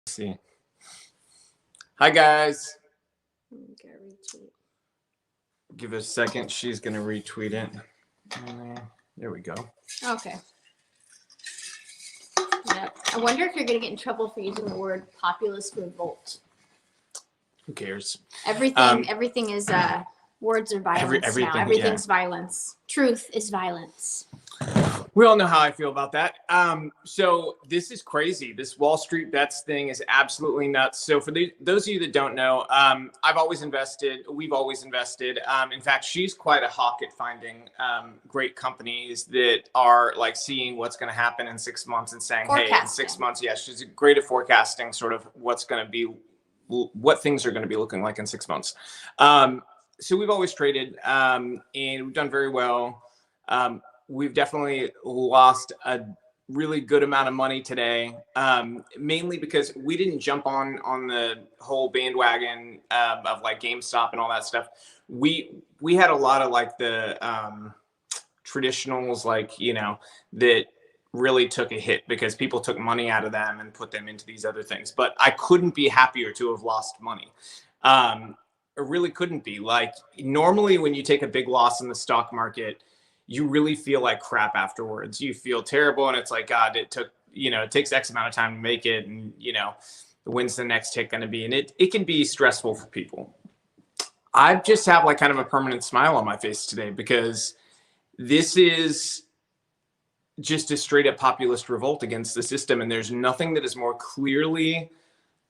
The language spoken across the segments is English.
See. Hi guys. Okay, retweet. Give it a second. She's gonna retweet it. There we go. Okay. Yep. I wonder if you're gonna get in trouble for using the word populist revolt. Who cares? Everything is words are violence everything, now. Everything's violence. Truth is violence. We all know how I feel about that. So this is crazy. This Wall Street bets thing is absolutely nuts. So for those of you that don't know, I've always invested. We've always invested. In fact, she's quite a hawk at finding great companies that are like seeing what's going to happen in 6 months and saying, hey, in 6 months, yeah, she's great at forecasting sort of what's going to be, what things are going to be looking like in 6 months. So we've always traded and we've done very well. We've definitely lost a really good amount of money today, mainly because we didn't jump on the whole bandwagon of like GameStop and all that stuff. We had a lot of like the traditionals, like, you know, that really took a hit because people took money out of them and put them into these other things. But I couldn't be happier to have lost money. It really couldn't be. Like, normally when you take a big loss in the stock market, you really feel like crap afterwards. You feel terrible. And it's like, God, it took, you know, it takes X amount of time to make it. And, you know, when's the next hit going to be? And it can be stressful for people. I just have like kind of a permanent smile on my face today because this is just a straight up populist revolt against the system. And there's nothing that is more clearly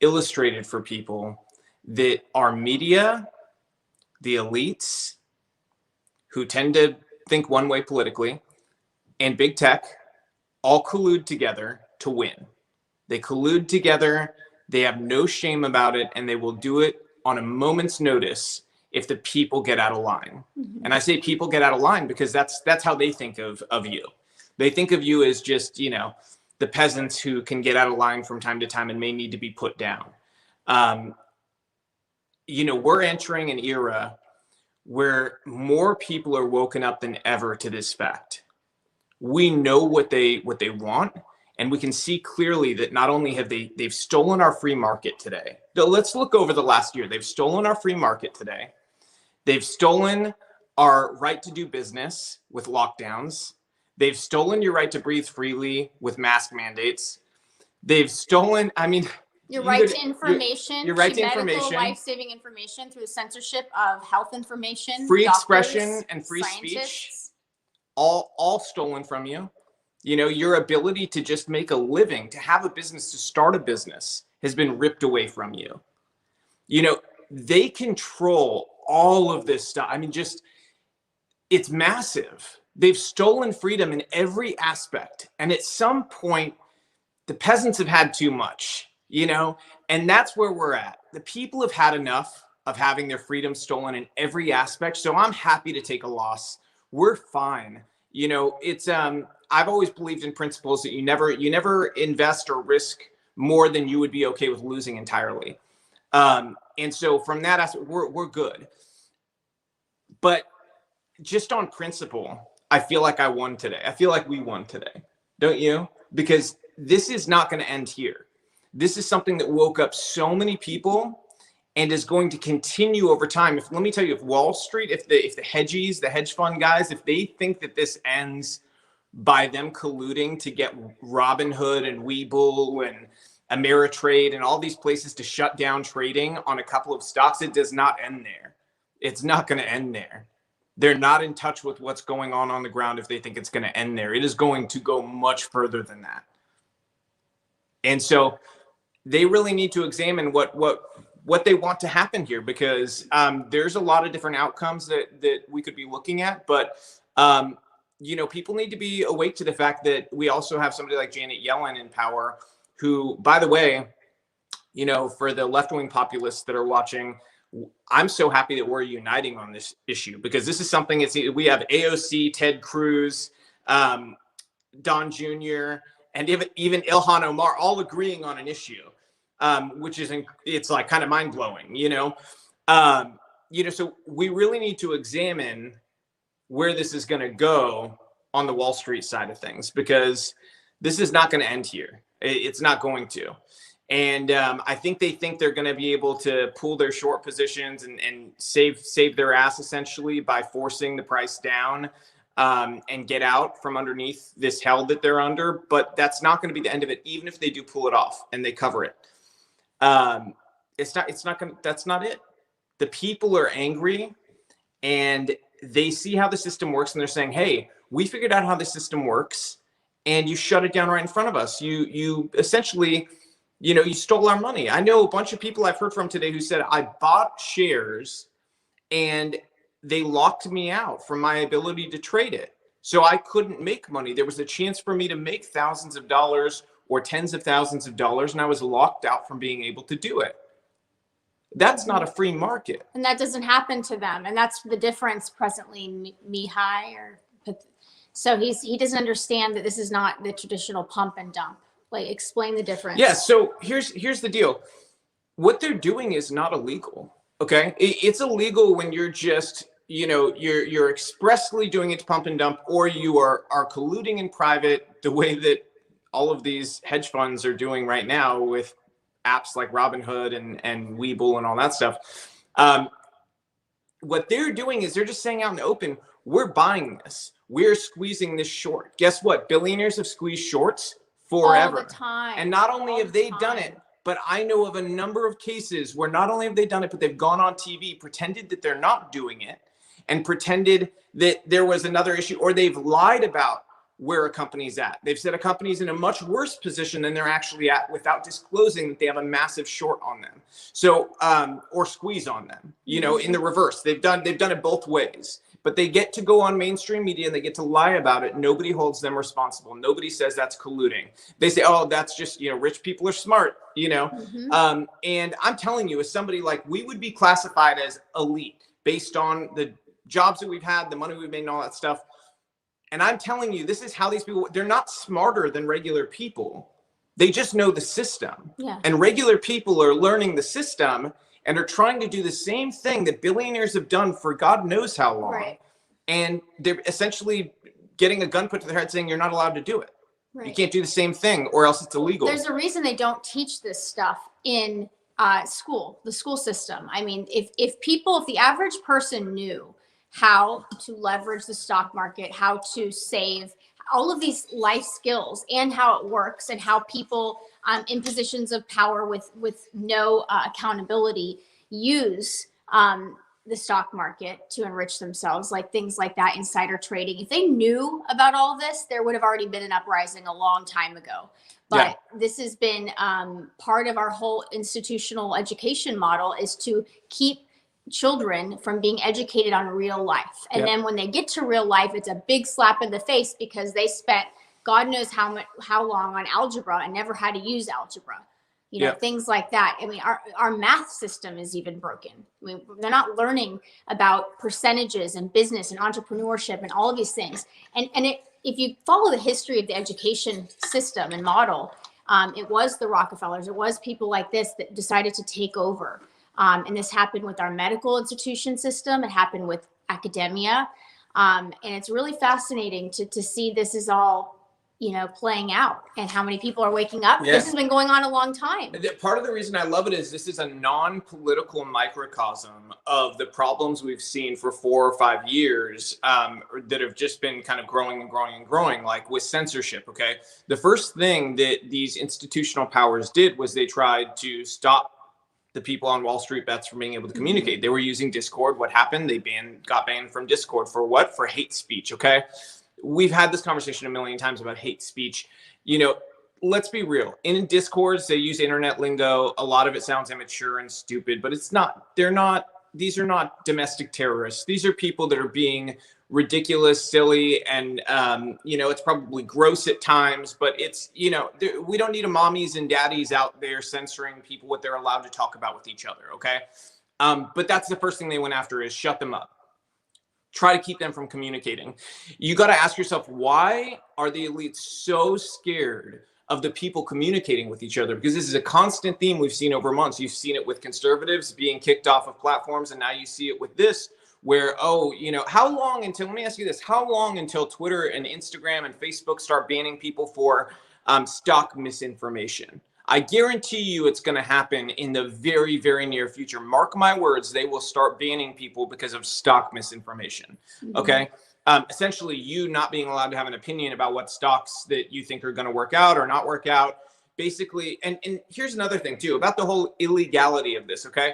illustrated for people that our media, the elites who tend to think one way politically, and big tech all collude together to win. They collude together. They have no shame about it, and they will do it on a moment's notice if the people get out of line. Mm-hmm. And I say people get out of line because that's how they think of you. They think of you as just, you know, the peasants who can get out of line from time to time and may need to be put down. You know, we're entering an era where more people are woken up than ever to this fact. We know what they want, and we can see clearly that not only have they've stolen our free market today. So let's look over the last year. They've stolen our free market today. They've stolen our right to do business with lockdowns. They've stolen your right to breathe freely with mask mandates. They've stolen, I mean, your right to information, your right to medical, information, life-saving information through the censorship of health information, free doctors, expression and free speech, all stolen from you. You know, your ability to just make a living, to have a business, to start a business has been ripped away from you. You know, they control all of this stuff. I mean, just, it's massive. They've stolen freedom in every aspect. And at some point, the peasants have had too much. You know, and that's where we're at. The people have had enough of having their freedom stolen in every aspect. So I'm happy to take a loss. We're fine. You know, it's I've always believed in principles that you never invest or risk more than you would be okay with losing entirely. And so from that aspect, we're good. But just on principle, I feel like I won today. I feel like we won today. Don't you? Because this is not going to end here. This is something that woke up so many people and is going to continue over time. Let me tell you, if Wall Street, if the hedgies, the hedge fund guys, if they think that this ends by them colluding to get Robinhood and Webull and Ameritrade and all these places to shut down trading on a couple of stocks, it does not end there. It's not going to end there. They're not in touch with what's going on the ground if they think it's going to end there. It is going to go much further than that. And so they really need to examine what they want to happen here, because there's a lot of different outcomes that we could be looking at. But, you know, people need to be awake to the fact that we also have somebody like Janet Yellen in power, who, by the way, you know, for the left-wing populists that are watching, I'm so happy that we're uniting on this issue, because this is something, we have AOC, Ted Cruz, Don Jr., and even Ilhan Omar all agreeing on an issue, which is, it's like kind of mind blowing, you know? You know, so we really need to examine where this is going to go on the Wall Street side of things, because this is not going to end here. It's not going to. And I think they think they're going to be able to pull their short positions and save their ass essentially by forcing the price down and get out from underneath this hell that they're under. But that's not going to be the end of it, even if they do pull it off and they cover it. That's not it. The people are angry and they see how the system works and they're saying, hey, we figured out how the system works and you shut it down right in front of us. You essentially, you stole our money. I know a bunch of people I've heard from today who said, I bought shares and they locked me out from my ability to trade it. So I couldn't make money. There was a chance for me to make thousands of dollars or tens of thousands of dollars, and I was locked out from being able to do it. That's not a free market. And that doesn't happen to them. And that's the difference presently, so he doesn't understand that this is not the traditional pump and dump. Like, explain the difference. Yeah, so here's the deal. What they're doing is not illegal, okay? It's illegal when you're just, you're expressly doing it to pump and dump, or you are colluding in private the way that all of these hedge funds are doing right now with apps like Robinhood and Webull and all that stuff. What they're doing is they're just saying out in the open, we're buying this. We're squeezing this short. Guess what? Billionaires have squeezed shorts forever. All the time. And not only have they done it, but I know of a number of cases where not only have they done it, but they've gone on TV, pretended that they're not doing it, and pretended that there was another issue, or they've lied about where a company's at. They've said a company's in a much worse position than they're actually at without disclosing that they have a massive short on them. So, or squeeze on them, in the reverse. They've done it both ways, but they get to go on mainstream media and they get to lie about it. Nobody holds them responsible. Nobody says that's colluding. They say, oh, that's just, rich people are smart, and I'm telling you, as somebody, like, we would be classified as elite based on the jobs that we've had, the money we've made and all that stuff. And I'm telling you, this is how these people, they're not smarter than regular people. They just know the system. Yeah. And regular people are learning the system and are trying to do the same thing that billionaires have done for God knows how long. Right. And they're essentially getting a gun put to their head saying, you're not allowed to do it. Right. You can't do the same thing or else it's illegal. There's a reason they don't teach this stuff in the school system. I mean, if the average person knew how to leverage the stock market, how to save, all of these life skills and how it works, and how people in positions of power with no accountability use the stock market to enrich themselves, like things like that, insider trading. If they knew about all this, there would have already been an uprising a long time ago. But this has been part of our whole institutional education model, is to keep children from being educated on real life. And then when they get to real life, it's a big slap in the face because they spent God knows how long on algebra and never had to use algebra. Things like that. I mean, our math system is even broken. I mean, they're not learning about percentages and business and entrepreneurship and all of these things. And if you follow the history of the education system and model, it was the Rockefellers, it was people like this that decided to take over. And this happened with our medical institution system. It happened with academia. And it's really fascinating to see this is all, playing out, and how many people are waking up. This has been going on a long time. Part of the reason I love it is this is a non-political microcosm of the problems we've seen for 4 or 5 years that have just been kind of growing and growing and growing, like with censorship, okay? The first thing that these institutional powers did was they tried to stop the people on Wall Street bets from being able to communicate. They were using Discord. What happened? They got banned from Discord for what? For hate speech, okay? We've had this conversation a million times about hate speech. Let's be real. In Discords, they use internet lingo. A lot of it sounds immature and stupid, but it's not. These are not domestic terrorists. These are people that are being ridiculous, silly, and it's probably gross at times, but it's, we don't need a mommies and daddies out there censoring people what they're allowed to talk about with each other, okay? But that's the first thing they went after, is shut them up. Try to keep them from communicating. You got to ask yourself, why are the elites so scared of the people communicating with each other? Because this is a constant theme we've seen over months. You've seen it with conservatives being kicked off of platforms, and now you see it with this, where, how long until, let me ask you this, how long until Twitter and Instagram and Facebook start banning people for stock misinformation? I guarantee you it's going to happen in the very, very near future. Mark my words, they will start banning people because of stock misinformation. Okay. Essentially, you not being allowed to have an opinion about what stocks that you think are going to work out or not work out. Basically, and here's another thing too about the whole illegality of this. Okay.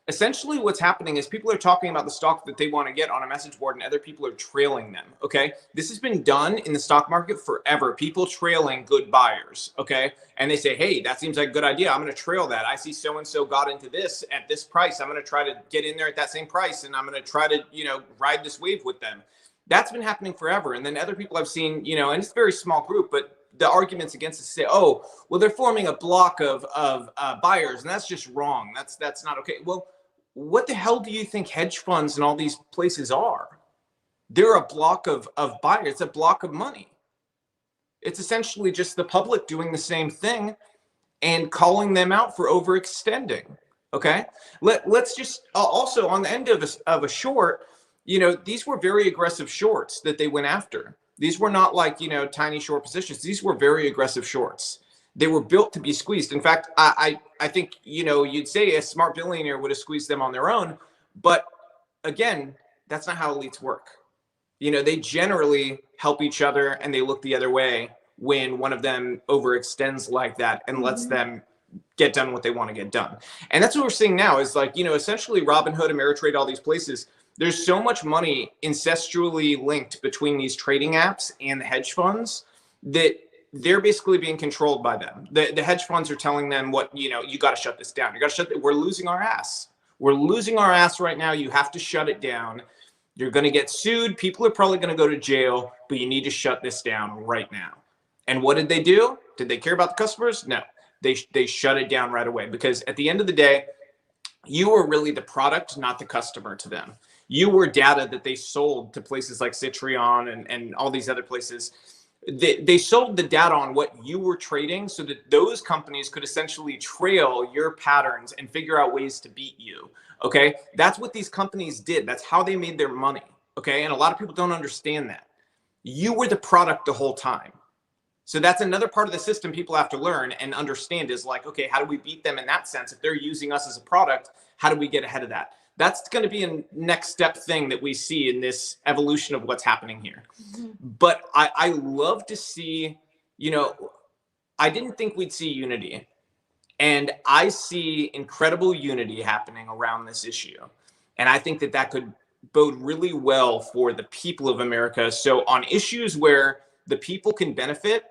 Essentially, what's happening is people are talking about the stock that they want to get on a message board and other people are trailing them. Okay. This has been done in the stock market forever. People trailing good buyers. Okay. And they say, hey, that seems like a good idea. I'm going to trail that. I see so-and-so got into this at this price. I'm going to try to get in there at that same price. And I'm going to try to, ride this wave with them. That's been happening forever. And then other people I've seen, and it's a very small group, but the arguments against it say, oh, well, they're forming a block of buyers. And that's just wrong. That's not okay. Well, what the hell do you think hedge funds and all these places are? They're a block of buyers. It's a block of money. It's essentially just the public doing the same thing and calling them out for overextending. Okay. Let's just also on the end of a short, these were very aggressive shorts that they went after. These were not like, tiny short positions. These were very aggressive shorts. They were built to be squeezed. In fact, I think, you'd say a smart billionaire would have squeezed them on their own. But again, that's not how elites work. They generally help each other and they look the other way when one of them overextends like that and lets them get done what they want to get done. And that's what we're seeing now is like, essentially Robinhood, Ameritrade, all these places, there's so much money incestually linked between these trading apps and the hedge funds that they're basically being controlled by them. The hedge funds are telling them what, you got to shut this down. You got to shut it. We're losing our ass. We're losing our ass right now. You have to shut it down. You're going to get sued. People are probably going to go to jail, but you need to shut this down right now. And what did they do? Did they care about the customers? No, they shut it down right away because at the end of the day, you were really the product, not the customer to them. You were data that they sold to places like Citrion and all these other places. They sold the data on what you were trading so that those companies could essentially trail your patterns and figure out ways to beat you. Okay. That's what these companies did. That's how they made their money. Okay. And a lot of people don't understand that. You were the product the whole time. So that's another part of the system people have to learn and understand is like, okay, how do we beat them in that sense? If they're using us as a product, how do we get ahead of that? That's going to be a next step thing that we see in this evolution of what's happening here. But I love to see, I didn't think we'd see unity. And I see incredible unity happening around this issue. And I think that could bode really well for the people of America. So on issues where the people can benefit,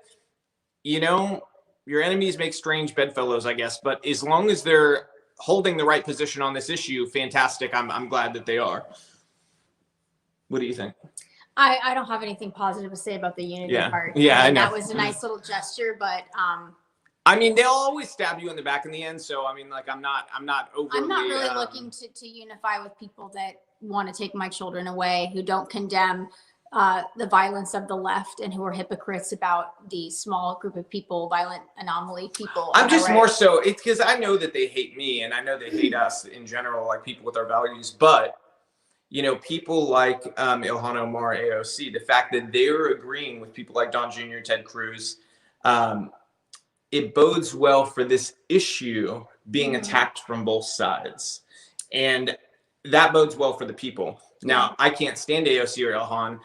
your enemies make strange bedfellows, I guess. But as long as they're holding the right position on this issue, fantastic. I'm glad that they are. What do you think? I don't have anything positive to say about the unity part. Yeah, I know. That was a nice little gesture, but they'll always stab you in the back in the end. So I'm not overly. I'm not really looking to unify with people that want to take my children away, who don't condemn the violence of the left and who are hypocrites about the small group of people, violent anomaly people. I'm just more so it's because I know that they hate me and I know they hate us in general, like people with our values. But, people like Ilhan Omar, AOC, the fact that they're agreeing with people like Don Jr., Ted Cruz, it bodes well for this issue being attacked from both sides. And that bodes well for the people. Now, I can't stand AOC or Ilhan.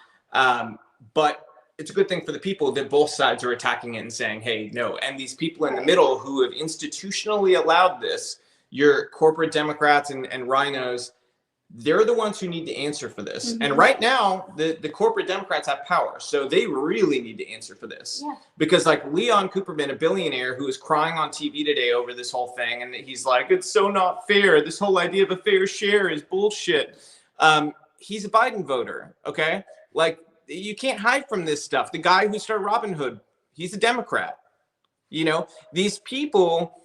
But it's a good thing for the people that both sides are attacking it and saying, hey, no. And these people in the middle who have institutionally allowed this, your corporate Democrats and rhinos, they're the ones who need to answer for this. And right now, the corporate Democrats have power. So they really need to answer for this. Yeah. Because like Leon Cooperman, a billionaire who is crying on TV today over this whole thing. And he's like, it's so not fair. This whole idea of a fair share is bullshit. He's a Biden voter. Okay. Like, you can't hide from this stuff. The guy who started Robinhood, he's a Democrat. These people,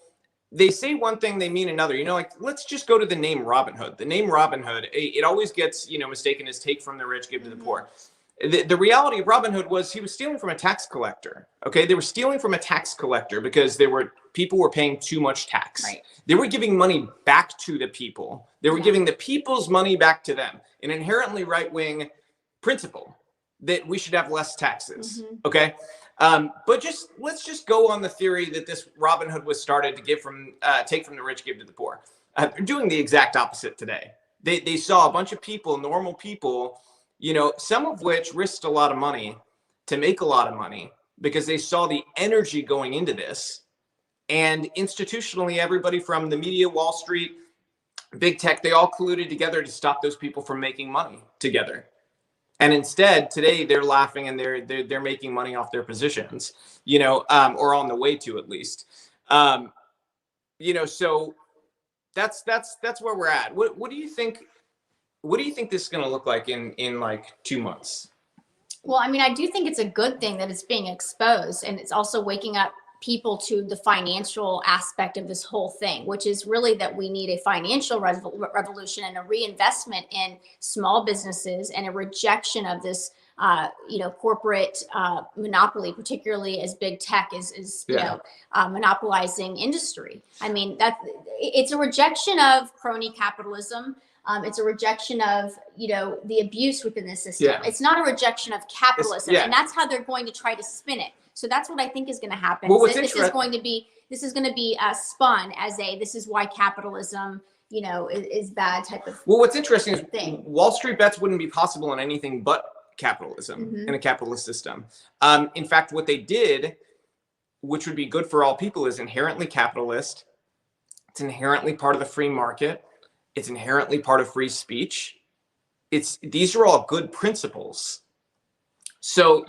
they say one thing, they mean another. Let's just go to the name Robinhood. The name Robinhood, it always gets, mistaken as take from the rich, give to the poor. The reality of Robinhood was he was stealing from a tax collector. Okay, they were stealing from a tax collector because people were paying too much tax. Right. They were giving money back to the people. They were giving the people's money back to them. An inherently right-wing principle that we should have less taxes. Okay. But let's just go on the theory that this Robin Hood was started to take from the rich, give to the poor. They're doing the exact opposite today. They saw a bunch of people, normal people, some of which risked a lot of money to make a lot of money because they saw the energy going into this. And institutionally, everybody from the media, Wall Street, big tech, they all colluded together to stop those people from making money together. And instead, today they're laughing and they're making money off their positions, or on the way to, at least. So that's where we're at. What do you think? What do you think this is going to look like in like 2 months? Well, I mean, I do think it's a good thing that it's being exposed, and it's also waking up people to the financial aspect of this whole thing, which is really that we need a financial revolution and a reinvestment in small businesses and a rejection of this corporate monopoly, particularly as big tech is monopolizing industry. I mean, it's a rejection of crony capitalism. It's a rejection of, the abuse within the system. Yeah. It's not a rejection of capitalism. And that's how they're going to try to spin it. So that's what I think is going to happen. Well, this is going to be spun as this is why capitalism, is bad type of Well, what's interesting thing. is Wall Street bets wouldn't be possible in anything but capitalism, in a capitalist system. In fact, what they did, which would be good for all people, is inherently capitalist. It's inherently part of the free market. It's inherently part of free speech. These are all good principles. So,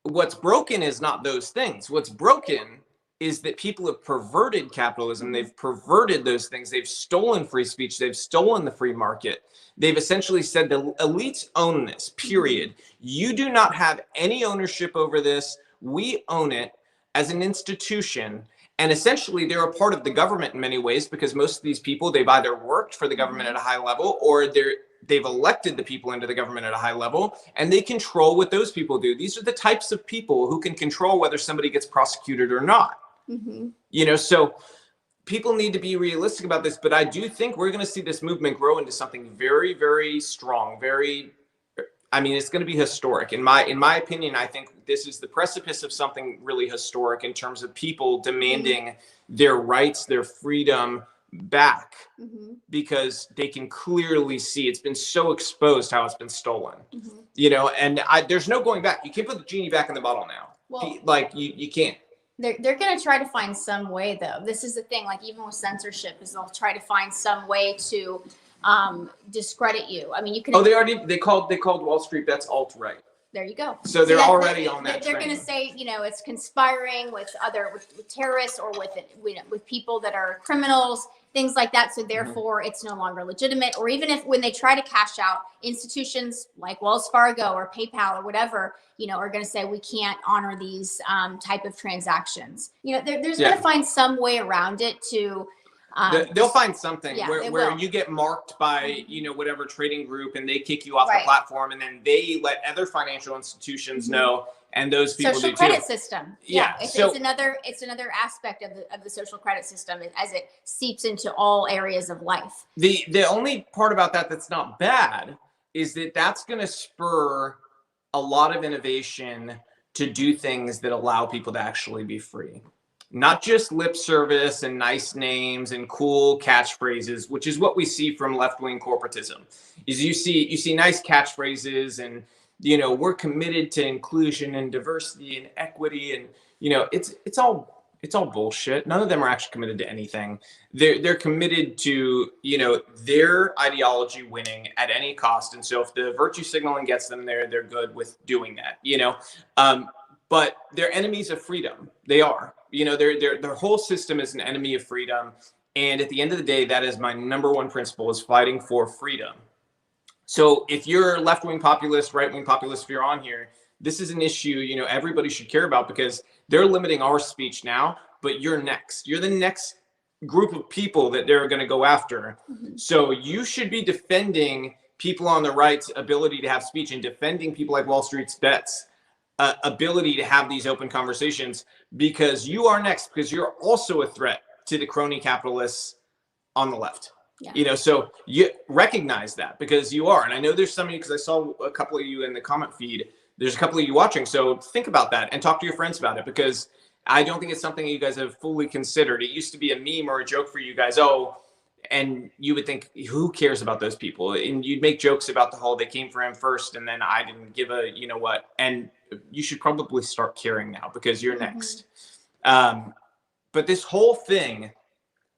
what's broken is not those things. What's broken is that people have perverted capitalism. They've perverted those things. They've stolen free speech. They've stolen the free market. They've essentially said the elites own this, period. You do not have any ownership over this. We own it as an institution. And essentially, they're a part of the government in many ways, because most of these people, they've either worked for the government at a high level, or they've elected the people into the government at a high level, and they control what those people do. These are the types of people who can control whether somebody gets prosecuted or not. So people need to be realistic about this, but I do think we're going to see this movement grow into something very, very strong, it's going to be historic. In my opinion, I think this is the precipice of something really historic in terms of people demanding their rights, their freedom back, because they can clearly see it's been so exposed how it's been stolen. And there's no going back. You can't put the genie back in the bottle now. Well, you can't. They're going to try to find some way, though. This is the thing, like even with censorship, is they'll try to find some way to discredit you. I mean, you can. Oh, they called Wall Street bets alt-right. There you go. So they're already on that. They're going to say, it's conspiring with terrorists or with people that are criminals, things like that. So therefore, it's no longer legitimate. Or even when they try to cash out, institutions like Wells Fargo or PayPal or whatever, are going to say we can't honor these type of transactions. There's going to find some way around it to. They'll find something where you get marked by, whatever trading group, and they kick you off the platform, and then they let other financial institutions know, and those people social do credit too. System. It's another aspect of the social credit system as it seeps into all areas of life. The only part about that's not bad is that's going to spur a lot of innovation to do things that allow people to actually be free. Not just lip service and nice names and cool catchphrases, which is what we see from left-wing corporatism. Is you see nice catchphrases and we're committed to inclusion and diversity and equity, and it's all bullshit. None of them are actually committed to anything. They're committed to their ideology winning at any cost, and so if the virtue signaling gets them there, they're good with doing that. But they're enemies of freedom. They are. Their whole system is an enemy of freedom. And at the end of the day, that is my number one principle, is fighting for freedom. So if you're left-wing populist, right-wing populist, if you're on here, this is an issue, everybody should care about, because they're limiting our speech now, but you're next. You're the next group of people that they're going to go after. So you should be defending people on the right's ability to have speech, and defending people like Wall Street's bets. Ability to have these open conversations, because you are next, because you're also a threat to the crony capitalists on the left. So you recognize that, because you are. And I know there's some of you, because I saw a couple of you in the comment feed, there's a couple of you watching. So think about that and talk to your friends about it, because I don't think it's something you guys have fully considered. It used to be a meme or a joke for you guys. Oh, and you would think, who cares about those people? And you'd make jokes about the whole, they came for him first and then I didn't give a, you know what? And you should probably start caring now, because you're next. But this whole thing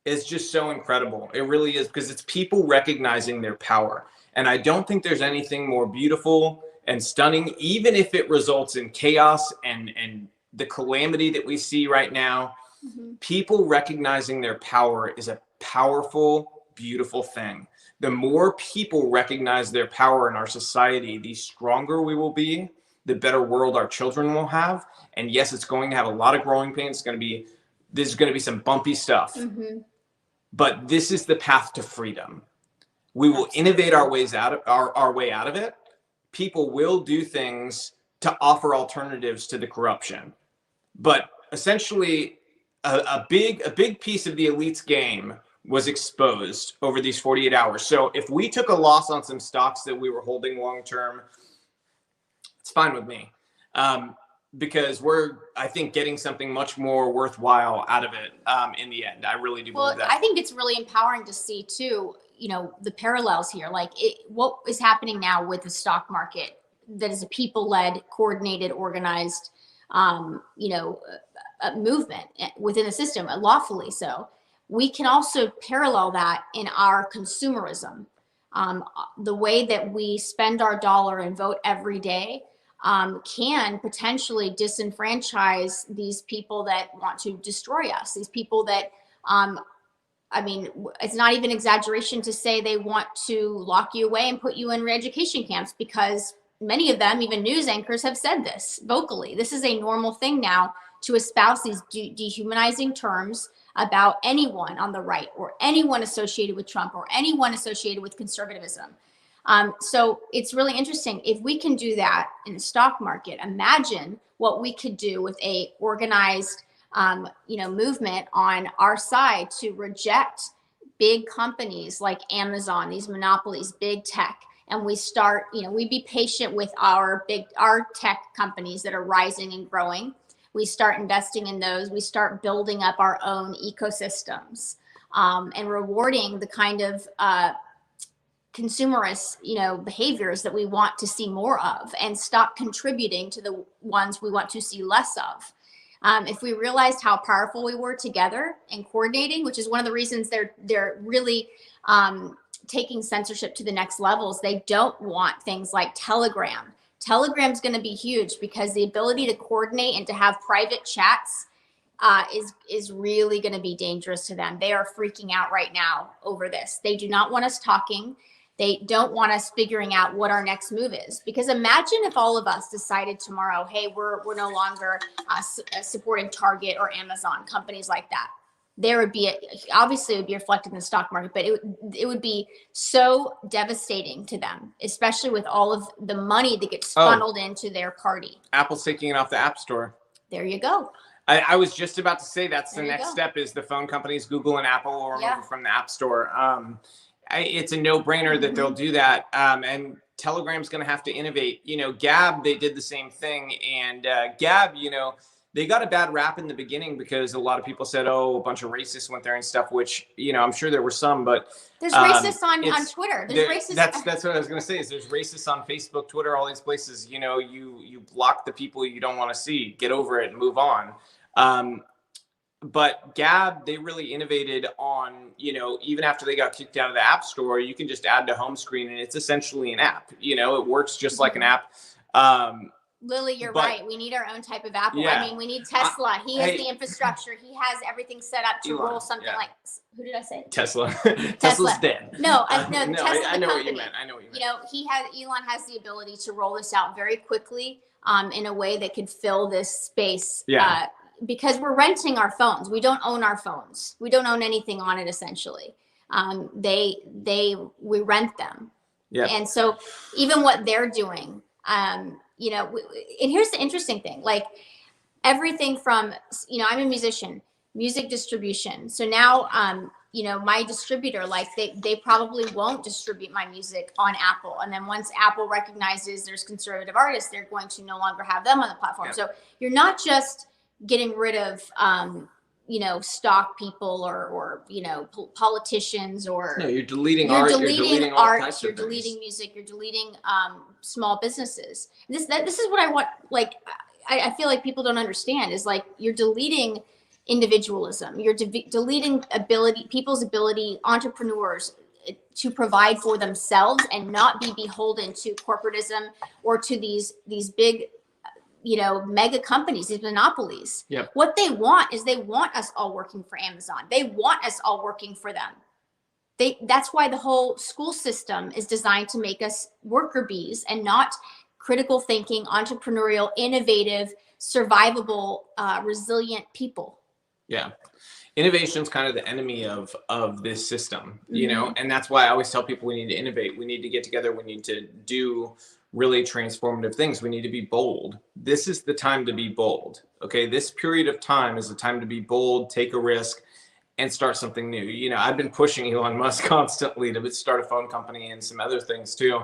is just so incredible. It really is, because it's people recognizing their power. And I don't think there's anything more beautiful and stunning, even if it results in chaos and the calamity that we see right now. People recognizing their power is a powerful, beautiful thing. The more people recognize their power in our society, the stronger we will be, the better world our children will have. And yes, it's going to have a lot of growing pains. There's going to be some bumpy stuff, but this is the path to freedom. We will innovate our ways out of our way out of it. People will do things to offer alternatives to the corruption, but essentially a big piece of the elite's game was exposed over these 48 hours. So if we took a loss on some stocks that we were holding long term, it's fine with me, because we're, I think, getting something much more worthwhile out of it in the end. I really do believe that. I think it's really empowering to see too, you know, the parallels here. Like what is happening now with the stock market that is a people-led, coordinated, organized, you know, a movement within the system, lawfully so. We can also parallel that in our consumerism. The way that we spend our dollar and vote every day can potentially disenfranchise these people that want to destroy us. These people that, I mean, it's not even exaggeration to say they want to lock you away and put you in re-education camps, because many of them, even news anchors, have said this vocally. This is a normal thing now to espouse these dehumanizing terms about anyone on the right or anyone associated with Trump or anyone associated with conservatism. So it's really interesting. If we can do that in the stock market, imagine what we could do with a organized, you know, movement on our side to reject big companies like Amazon, these monopolies, big tech. And we start, you know, we be patient with our tech companies that are rising and growing. We start investing in those. We start building up our own ecosystems, and rewarding the kind of consumerist, you know, behaviors that we want to see more of, and stop contributing to the ones we want to see less of. If we realized how powerful we were together and coordinating, which is one of the reasons they're really taking censorship to the next levels. They don't want things like Telegram. Telegram's going to be huge, because the ability to coordinate and to have private chats is really going to be dangerous to them. They are freaking out right now over this. They do not want us talking. They don't want us figuring out what our next move is. Because imagine if all of us decided tomorrow, hey, we're no longer supporting Target or Amazon, companies like that. There would be obviously it would be reflected in the stock market, but it would be so devastating to them, especially with all of the money that gets funneled into their party. Apple's taking it off the App Store. There you go. I was just about to say that's the next step, is the phone companies, Google and Apple, will remove it from the App Store. It's a no-brainer that they'll do that. And Telegram's going to have to innovate. You know, Gab, they did the same thing. And Gab, you know, they got a bad rap in the beginning because a lot of people said, oh, a bunch of racists went there and stuff, which, you know, I'm sure there were some, but there's racists on Twitter. There's racists. That's what I was going to say, is there's racists on Facebook, Twitter, all these places. You know, you block the people you don't want to see. Get over it and move on. But Gab, they really innovated on, you know, even after they got kicked out of the App Store, you can just add to home screen and it's essentially an app. You know, it works just like an app. Lily, you're right. We need our own type of Apple. Yeah. I mean, we need Tesla. He has the infrastructure. He has everything set up to roll something like, who did I say? Tesla. Tesla's dead. No, no, Tesla, I know what you meant. I know what you meant. You know, Elon has the ability to roll this out very quickly in a way that could fill this space. Yeah. Because we're renting our phones. We don't own our phones. We don't own anything on it, essentially. We rent them. Yeah. And so even what they're doing, you know, and here's the interesting thing, like everything from, you know, I'm a musician, music distribution. So now, you know, my distributor, like they probably won't distribute my music on Apple. And then once Apple recognizes there's conservative artists, they're going to no longer have them on the platform. So you're not just getting rid of, you know, stock people or you know, politicians or no, you're deleting art, you're deleting you're deleting music, you're deleting small businesses. This is what I want. Like, I feel like people don't understand is like you're deleting individualism. You're deleting people's ability, entrepreneurs to provide for themselves and not be beholden to corporatism or to these big, you know, mega companies, these monopolies. Yep. What they want is they want us all working for Amazon. They want us all working for them. That's why the whole school system is designed to make us worker bees and not critical thinking, entrepreneurial, innovative, survivable, resilient people. Yeah. Innovation is kind of the enemy of this system, you know, and that's why I always tell people we need to innovate. We need to get together. We need to do really transformative things. We need to be bold. This is the time to be bold. Okay. This period of time is the time to be bold, take a risk, and start something new. You know, I've been pushing Elon Musk constantly to start a phone company and some other things too,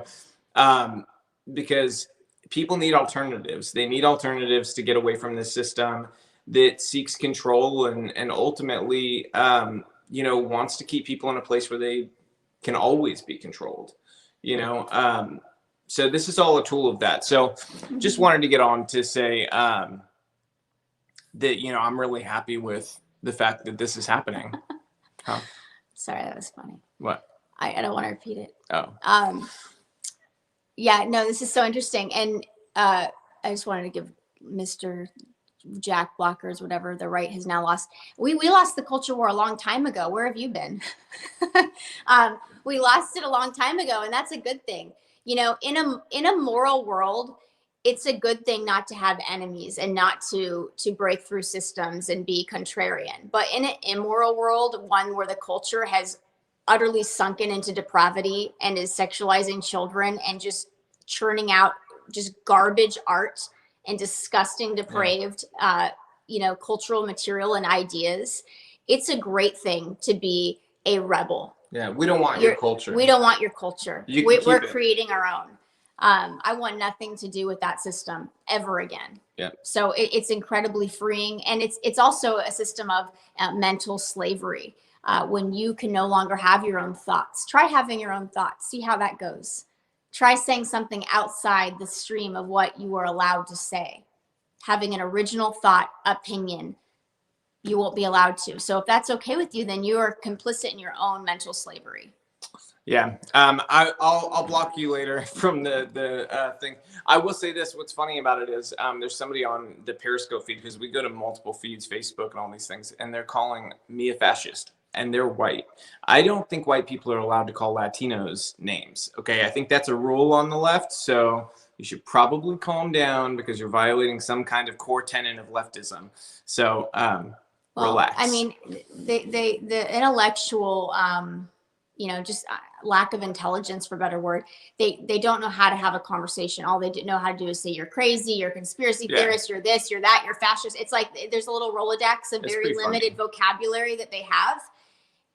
because people need alternatives. They need alternatives to get away from this system that seeks control and ultimately, you know, wants to keep people in a place where they can always be controlled, you know? So this is all a tool of that. So just wanted to get on to say that, you know, I'm really happy with the fact that this is happening. Huh? Sorry, that was funny. What? I don't want to repeat it. Oh. Yeah, no, this is so interesting. And I just wanted to give Mr. Jack Blockers, whatever, the right has now lost. We lost the culture war a long time ago. Where have you been? We lost it a long time ago, and that's a good thing. You know, in a moral world, it's a good thing not to have enemies and not to break through systems and be contrarian. But in an immoral world, one where the culture has utterly sunken into depravity and is sexualizing children and just churning out just garbage art and disgusting, depraved, you know, cultural material and ideas, it's a great thing to be a rebel. Yeah, we don't want your culture. We don't want your culture. We're creating our own. I want nothing to do with that system ever again. Yeah. So it's incredibly freeing, and it's also a system of mental slavery. When you can no longer have your own thoughts, try having your own thoughts. See how that goes. Try saying something outside the stream of what you are allowed to say. Having an original thought, opinion, you won't be allowed to. So if that's okay with you, then you are complicit in your own mental slavery. Yeah. I'll block you later from the thing. I will say this. What's funny about it is there's somebody on the Periscope feed, because we go to multiple feeds, Facebook and all these things, and they're calling me a fascist. And they're white. I don't think white people are allowed to call Latinos names. Okay, I think that's a rule on the left. So you should probably calm down because you're violating some kind of core tenet of leftism. So relax. I mean, the intellectual, you know, just lack of intelligence, for a better word. They don't know how to have a conversation. All they know how to do is say you're crazy, you're a conspiracy theorist, you're this, you're that, you're fascist. It's like there's a little Rolodex of very limited vocabulary that they have.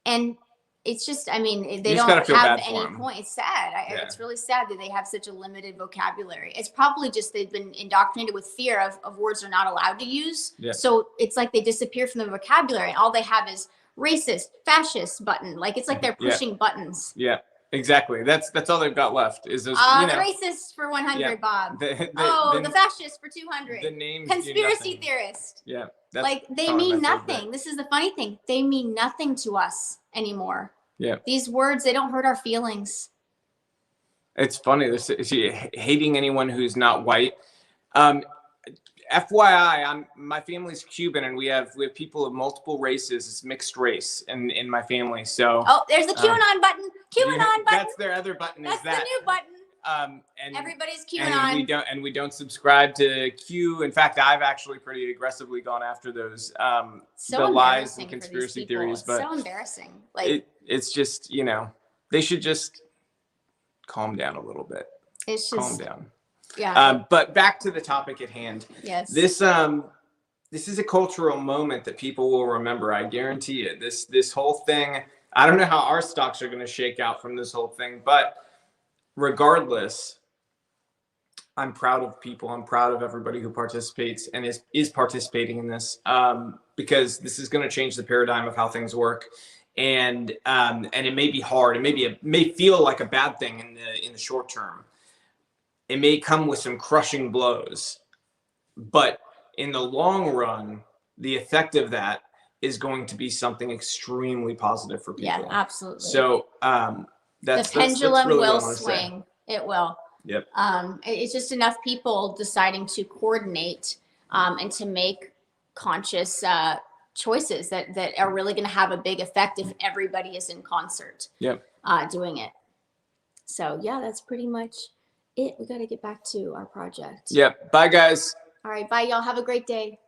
And it's just, I mean, they don't have any point. It's sad. It's really sad that they have such a limited vocabulary. It's probably just they've been indoctrinated with fear of words they're not allowed to use. Yeah. So it's like they disappear from the vocabulary and all they have is racist, fascist button. Like it's like they're pushing buttons. Yeah, exactly. That's all they've got left is those. The racist for 100, Bob. The fascist for 200. The names. Conspiracy theorist. Yeah. Like they mean nothing. This is the funny thing. They mean nothing to us anymore. Yeah. These words, they don't hurt our feelings. It's funny. This hating anyone who's not white. FYI, my family's Cuban, and we have people of multiple races. It's mixed race in my family. So there's the QAnon button. QAnon button. That's their other button. That's the new button. And everybody's QAnon. And we don't subscribe to Q. In fact, I've actually pretty aggressively gone after those the lies and conspiracy theories. But so embarrassing. Like it's just, you know, they should just calm down a little bit. It's just calm down. Yeah. But back to the topic at hand. Yes. This is a cultural moment that people will remember. I guarantee it. This whole thing I don't know how our stocks are going to shake out from this whole thing, but regardless, I'm proud of people. I'm proud of everybody who participates and is participating in this, because this is going to change the paradigm of how things work. And it may be hard, and it may feel like a bad thing in the short term. It may come with some crushing blows, but in the long run, the effect of that is going to be something extremely positive for people. Yeah, absolutely. So the pendulum really will swing. It will. Yep. It's just enough people deciding to coordinate and to make conscious choices that are really going to have a big effect if everybody is in concert. Yep. Doing it. So yeah, that's pretty much it. We got to get back to our project. Yep. Bye, guys. All right. Bye, y'all. Have a great day.